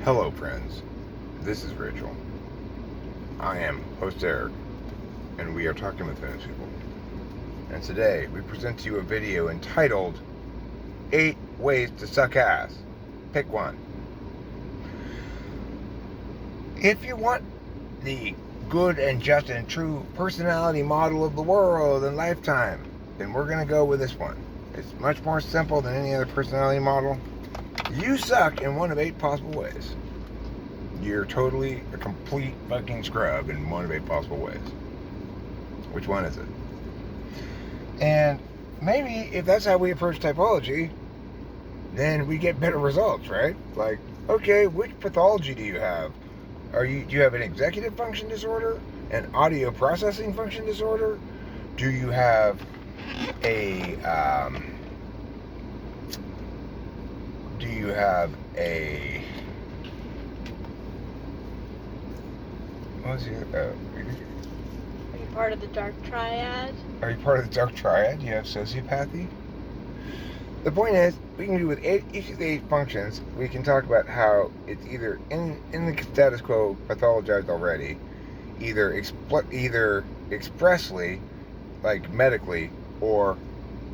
Hello, friends. This is Rachel. I am host Eric, and we are talking with famous people. And today we present to you a video entitled 8 Ways to Suck Ass. Pick one. If you want the good and just and true personality model of the world and lifetime, then we're going to go with this one. It's much more simple than any other personality model. You suck in one of 8 possible ways. You're totally a complete fucking scrub in one of 8 possible ways. Which one is it? And maybe if that's how we approach typology, then we get better results, right? Like, okay, which pathology do you have? Do you have an executive function disorder? An audio processing function disorder? Do you have a what's your Are you part of the dark triad? Are you part of the dark triad? Do you have sociopathy? The point is, we can do with each of the 8 functions, we can talk about how it's either in the status quo pathologized already, either expressly, like medically, or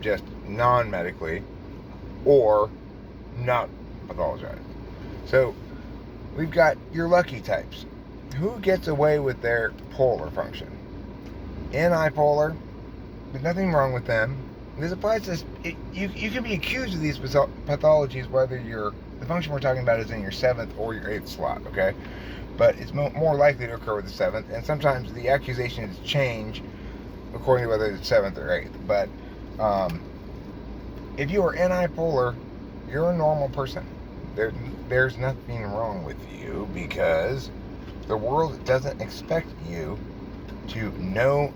just non-medically, or not pathologized. So, we've got your lucky types. Who gets away with their polar function? Anipolar, there's nothing wrong with them. This applies to you can be accused of these pathologies whether the function we're talking about is in your 7th or your 8th slot, okay? But it's more likely to occur with the 7th, and sometimes the accusations change according to whether it's 7th or 8th. But if you are anipolar, you're a normal person. There's nothing wrong with you because the world doesn't expect you to know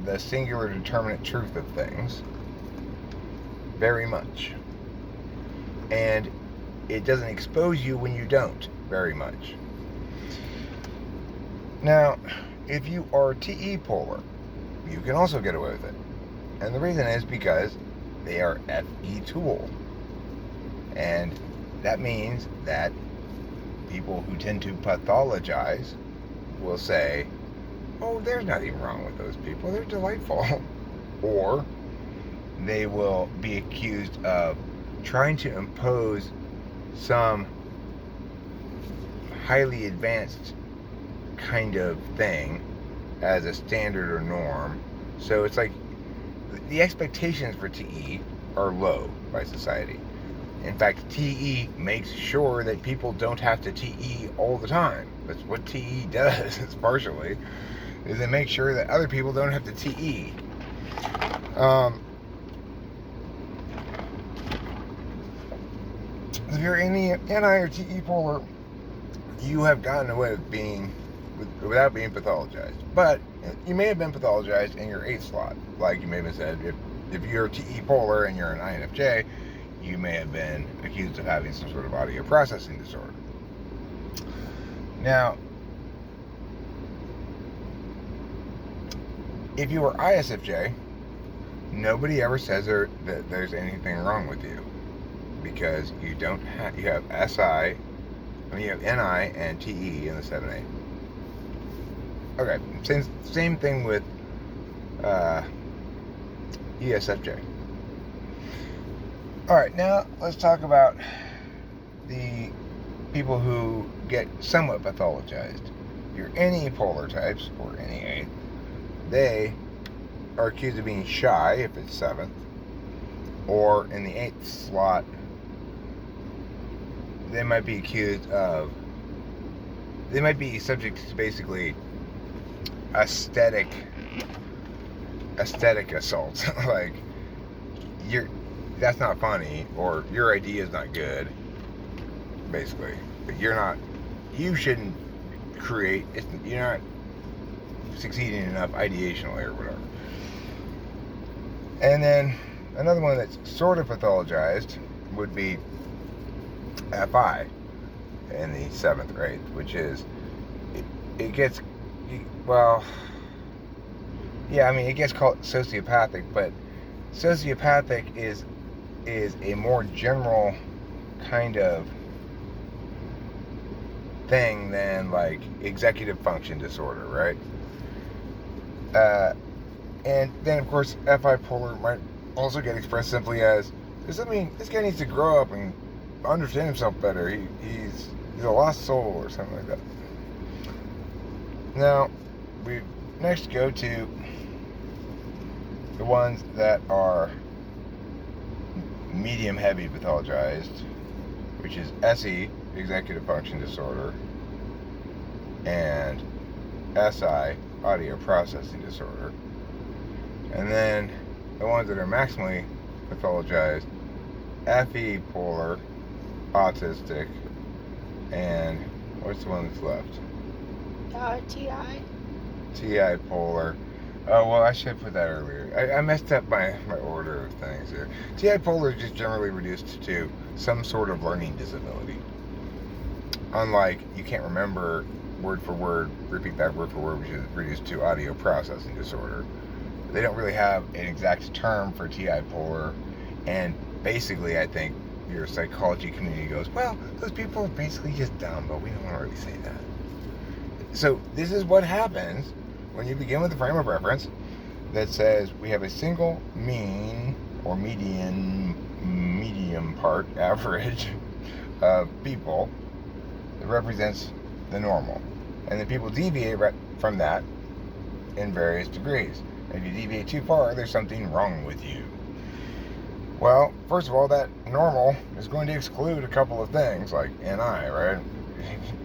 the singular determinate truth of things very much. And it doesn't expose you when you don't very much. Now, if you are TE polar, you can also get away with it. And the reason is because they are FE tool. And that means that people who tend to pathologize will say, oh, there's nothing wrong with those people, they're delightful. Or they will be accused of trying to impose some highly advanced kind of thing as a standard or norm. So it's like the expectations for TE are low by society. In fact, TE makes sure that people don't have to TE all the time. That's what TE does, it's partially, is it makes sure that other people don't have to TE. If you're any NI or TE polar, you have gotten away with without being pathologized. But you may have been pathologized in your 8th slot. Like you may have said, if you're TE polar and you're an INFJ, you may have been accused of having some sort of audio processing disorder. Now, if you are ISFJ, nobody ever says that there's anything wrong with you because you have SI, you have NI and TE in the 7A. Okay, same thing with ESFJ. Alright, now let's talk about the people who get somewhat pathologized. Your any polar types, or any 8, they are accused of being shy if it's 7th, or in the 8th slot, they might be subject to basically aesthetic assault. Like, that's not funny, or your idea is not good, basically. But you shouldn't you're not succeeding enough ideationally or whatever. And then another one that's sort of pathologized would be FI in the 7th grade, which is, it gets called sociopathic, but sociopathic is a more general kind of thing than like executive function disorder, right? And then of course FI polar might also get expressed simply as, does that mean this guy needs to grow up and understand himself better? He's a lost soul or something like that. Now we next go to the ones that are medium heavy pathologized, which is SE, executive function disorder, and SI, audio processing disorder. And then the ones that are maximally pathologized, FE polar, autistic, and what's the one that's left? TI. TI polar. Oh, well, I should have put that earlier. I messed up my order of things here. TI polar is just generally reduced to some sort of learning disability. Unlike, you can't remember word for word, repeat that word for word, which is reduced to audio processing disorder. They don't really have an exact term for TI polar, and basically I think your psychology community goes, well, those people are basically just dumb, but we don't want to really say that. So this is what happens when you begin with a frame of reference that says we have a single mean or medium part average of people that represents the normal, and then people deviate from that in various degrees. If you deviate too far, there's something wrong with you. Well, first of all, that normal is going to exclude a couple of things like NI, right?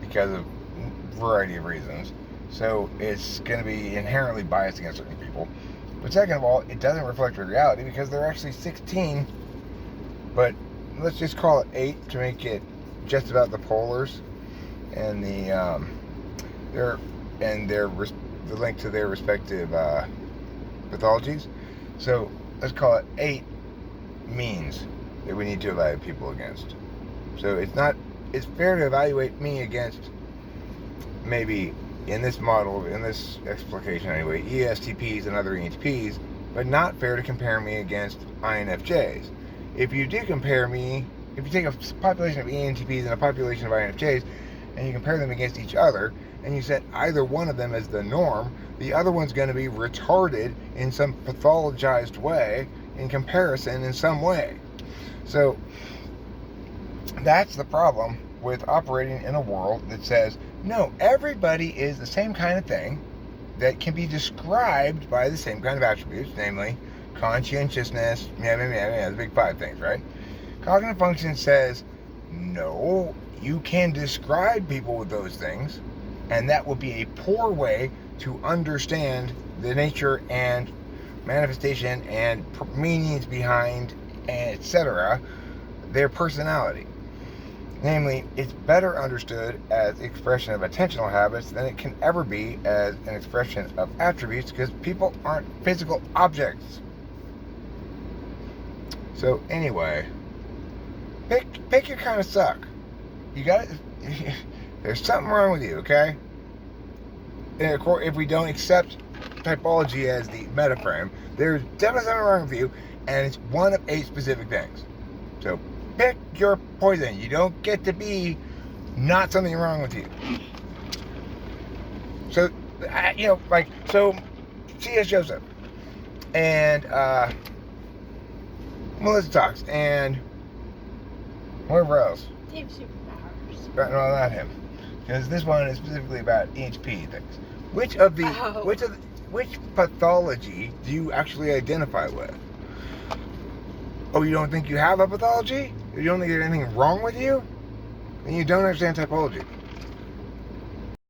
Because of a variety of reasons. So it's going to be inherently biased against certain people. But second of all, it doesn't reflect reality because there are actually 16, but let's just call it 8 to make it just about the polars and the link to their respective pathologies. So let's call it 8 means that we need to evaluate people against. So it's fair to evaluate me against maybe, in this model, in this explication anyway, ESTPs and other ENTPs, but not fair to compare me against INFJs. If you do compare me, if you take a population of ENTPs and a population of INFJs and you compare them against each other and you set either one of them as the norm, the other one's going to be retarded in some pathologized way in comparison in some way. So that's the problem with operating in a world that says, no, everybody is the same kind of thing that can be described by the same kind of attributes, namely conscientiousness, the big 5 things, right? Cognitive function says, no, you can describe people with those things, and that will be a poor way to understand the nature and manifestation and meanings behind, etc., their personality. Namely, it's better understood as expression of attentional habits than it can ever be as an expression of attributes, because people aren't physical objects. So anyway, pick your kind of suck. You got it. There's something wrong with you, okay? And if we don't accept typology as the metaframe, there's definitely something wrong with you, and it's one of 8 specific things. So pick your poison. You don't get to be not something wrong with you. So, so C.S. Joseph and Melissa Talks and whoever else. Team superpowers. But no, not him, because this one is specifically about HP things. Which pathology do you actually identify with? Oh, you don't think you have a pathology? You don't think there's anything wrong with you? Then you don't understand typology.